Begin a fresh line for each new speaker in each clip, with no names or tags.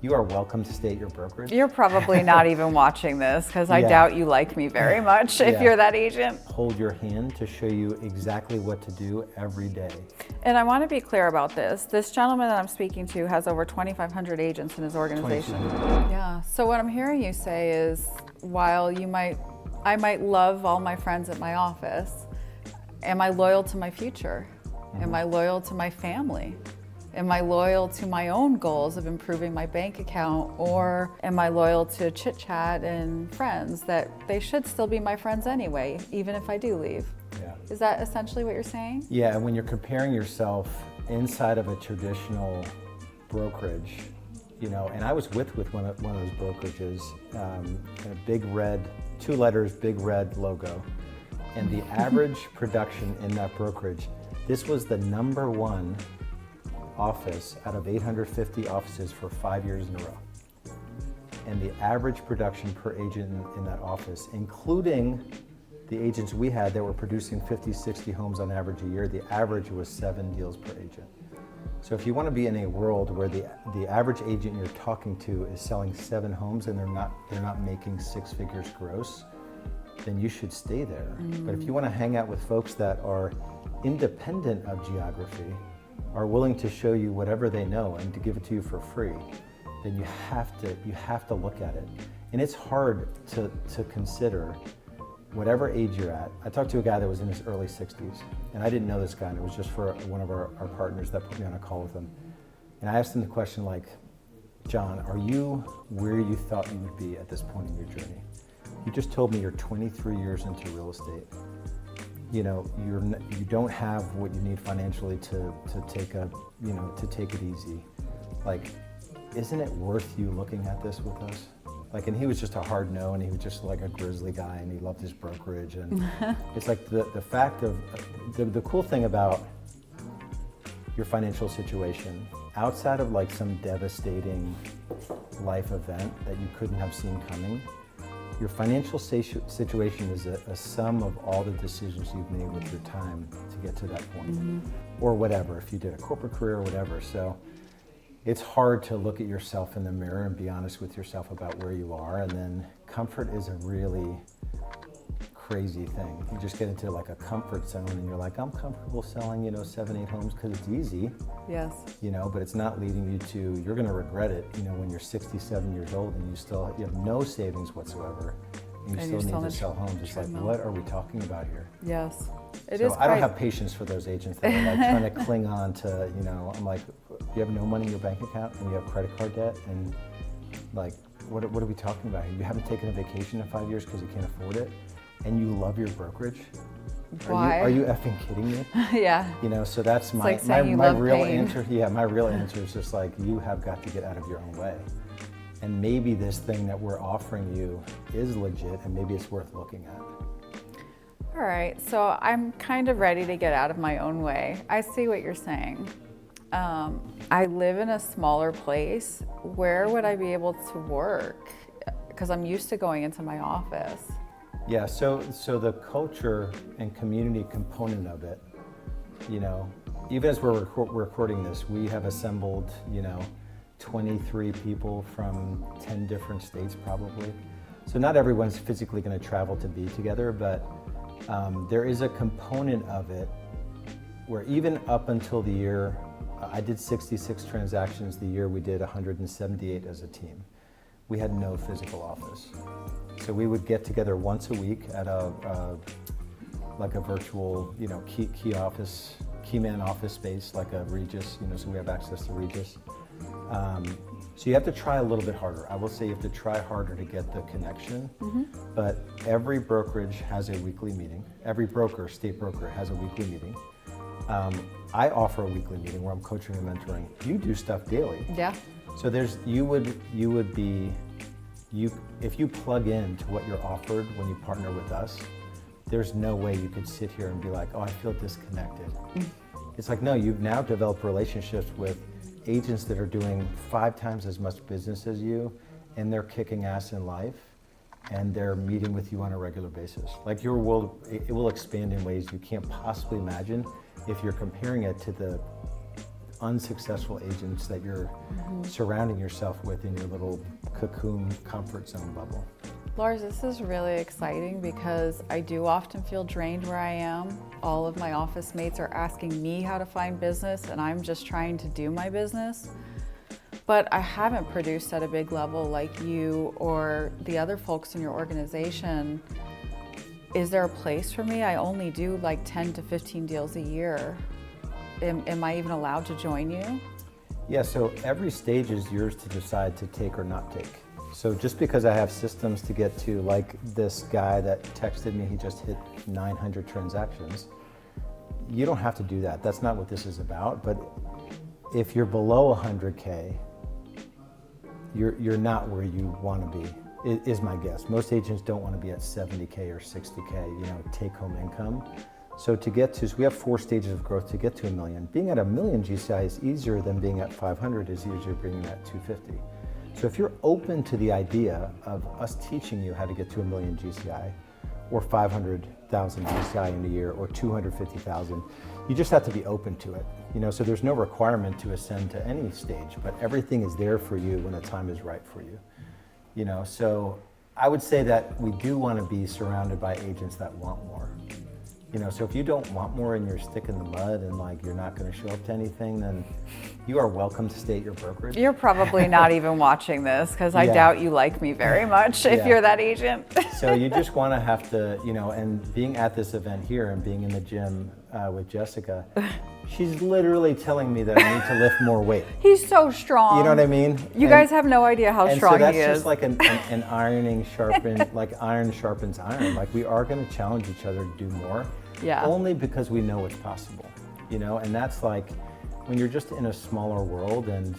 You are welcome to stay at your brokerage.
You're probably not even watching this because I doubt you like me very much if you're that agent.
Hold your hand to show you exactly what to do every day.
And I want to be clear about this. This gentleman that I'm speaking to has over 2,500 agents in his organization. Yeah. So what I'm hearing you say is, while I might love all my friends at my office, am I loyal to my future? Am I loyal to my family? Am I loyal to my own goals of improving my bank account, or am I loyal to chitchat and friends that they should still be my friends anyway, even if I do leave?
Yeah.
Is that essentially what you're saying?
Yeah, and when you're comparing yourself inside of a traditional brokerage, and I was with one of those brokerages, a big red, 2 letters, big red logo, and the average production in that brokerage, this was the #1 office out of 850 offices for 5 years in a row. And the average production per agent in that office, including the agents we had that were producing 50, 60 homes on average a year, the average was 7 deals per agent. So if you want to be in a world where the average agent you're talking to is selling 7 homes and they're not making 6 figures gross, then you should stay there. But if you want to hang out with folks that are independent of geography, are willing to show you whatever they know and to give it to you for free, then you have to look at it. And it's hard to consider whatever age you're at. I talked to a guy that was in his early 60s, and I didn't know this guy, and it was just for one of our partners that put me on a call with him. And I asked him the question like, John, are you where you thought you would be at this point in your journey? You just told me you're 23 years into real estate. You don't have what you need financially to take it easy. Like, isn't it worth you looking at this with us? Like, and he was just a hard no, and he was just like a grizzly guy, and he loved his brokerage. And it's like the fact of, the cool thing about your financial situation, outside of like some devastating life event that you couldn't have seen coming, your financial situation is a sum of all the decisions you've made with your time to get to that point, or whatever, if you did a corporate career or whatever. So it's hard to look at yourself in the mirror and be honest with yourself about where you are, and then comfort is a really crazy thing. You just get into like a comfort zone and you're like, I'm comfortable selling 7, 8 homes because it's easy.
Yes.
But it's not leading you to, you're going to regret it, when you're 67 years old and you have no savings whatsoever, and you still need to sell homes. It's like, what are we talking about here?
Yes.
I don't have patience for those agents that are like trying to cling on to, I'm like, you have no money in your bank account and you have credit card debt, and like, what are we talking about here? You haven't taken a vacation in 5 years because you can't afford it, and you love your brokerage?
Why?
Are you effing kidding me?
Yeah.
So that's my real answer. Yeah, my real answer is just like, you have got to get out of your own way. And maybe this thing that we're offering you is legit, and maybe it's worth looking at.
All right, so I'm kind of ready to get out of my own way. I see what you're saying. I live in a smaller place. Where would I be able to work? Because I'm used to going into my office.
Yeah, so the culture and community component of it, even as we're recording this, we have assembled, 23 people from 10 different states probably. So not everyone's physically going to travel to be together, but there is a component of it where even up until the year, I did 66 transactions the year we did 178 as a team. We had no physical office. So we would get together once a week at a virtual, key man office space, like a Regis, so we have access to Regis. So you have to try a little bit harder. I will say you have to try harder to get the connection, but every brokerage has a weekly meeting. Every broker, state broker, has a weekly meeting. I offer a weekly meeting where I'm coaching and mentoring. You do stuff daily.
Yeah.
So if you plug into what you're offered when you partner with us, there's no way you could sit here and be like, oh, I feel disconnected. It's like, no, you've now developed relationships with agents that are doing 5 times as much business as you, and they're kicking ass in life, and they're meeting with you on a regular basis. Like, your world, it will expand in ways you can't possibly imagine if you're comparing it to the unsuccessful agents that you're surrounding yourself with in your little cocoon comfort zone bubble.
Lars, this is really exciting because I do often feel drained where I am. All of my office mates are asking me how to find business, and I'm just trying to do my business. But I haven't produced at a big level like you or the other folks in your organization. Is there a place for me? I only do like 10 to 15 deals a year. Am I even allowed to join you?
Yeah, so every stage is yours to decide to take or not take. So just because I have systems to get to, like this guy that texted me, he just hit 900 transactions, you don't have to do that. That's not what this is about. But if you're below 100K, you're not where you want to be, is my guess. Most agents don't want to be at 70K or 60K, take-home income. So to get to, so we have 4 stages of growth to get to $1 million. Being at $1 million GCI is easier than being at 500 is easier than being at 250. So if you're open to the idea of us teaching you how to get to $1 million GCI, or 500,000 GCI in a year, or 250,000, you just have to be open to it. So there's no requirement to ascend to any stage, but everything is there for you when the time is right for you. So I would say that we do want to be surrounded by agents that want more. So if you don't want more and you're stuck in the mud and you're not going to show up to anything, then you are welcome to stay at your brokerage.
You're probably not even watching this because I doubt you like me very much if you're that agent.
So you just want to have to, and being at this event here and being in the gym with Jessica, she's literally telling me that I need to lift more weight.
He's so strong.
You know what I mean?
You guys have no idea how strong he is.
So that's just like an ironing sharpen, like iron sharpens iron. Like we are going to challenge each other to do more.
Yeah.
Only because we know it's possible, and that's like when you're just in a smaller world and,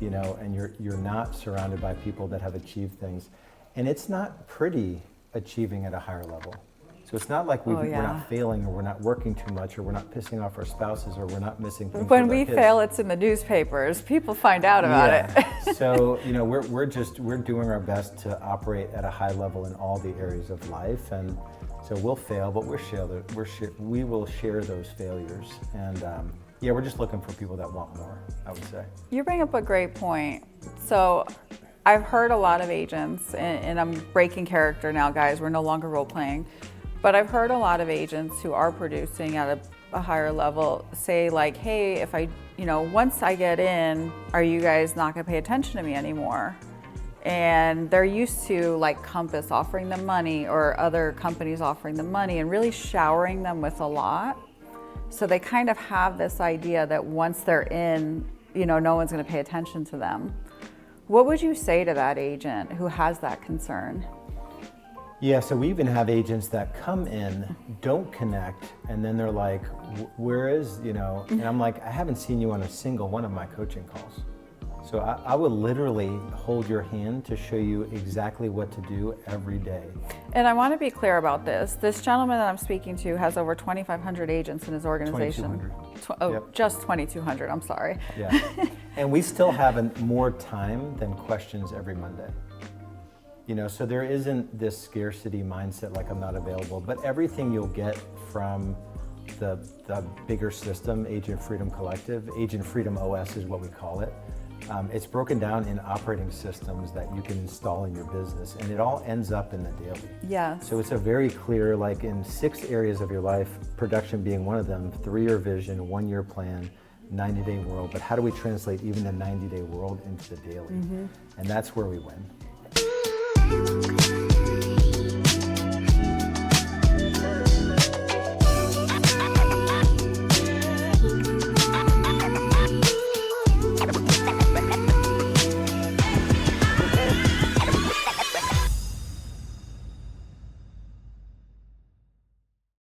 and you're not surrounded by people that have achieved things, and it's not pretty achieving at a higher level. So it's not like we're not failing or we're not working too much or we're not pissing off our spouses or we're not missing things.
When we fail, it's in the newspapers. People find out about it.
So, we're doing our best to operate at a high level in all the areas of life, and so we'll fail, but we will share those failures. And we're just looking for people that want more, I would say.
You bring up a great point. So I've heard a lot of agents, and I'm breaking character now, guys. We're no longer role playing. But I've heard a lot of agents who are producing at a higher level say like, hey, if I, once I get in, are you guys not gonna pay attention to me anymore? And they're used to like Compass offering them money or other companies offering them money and really showering them with a lot. So they kind of have this idea that once they're in, no one's gonna pay attention to them. What would you say to that agent who has that concern?
Yeah, so we even have agents that come in, don't connect, and then they're like, where is, and I'm like, I haven't seen you on a single one of my coaching calls. So I will literally hold your hand to show you exactly what to do every day.
And I want to be clear about this. This gentleman that I'm speaking to has over 2,500 agents in his organization.
2,200. Yep.
Just 2,200, I'm sorry.
Yeah, and we still have more time than questions every Monday. So there isn't this scarcity mindset like I'm not available, but everything you'll get from the bigger system, Agent Freedom Collective, Agent Freedom OS is what we call it. It's broken down in operating systems that you can install in your business, and it all ends up in the daily.
Yes.
So it's a very clear, like in 6 areas of your life, production being one of them, 3-year vision, 1-year plan, 90-day world, but how do we translate even the 90-day world into the daily? And that's where we win.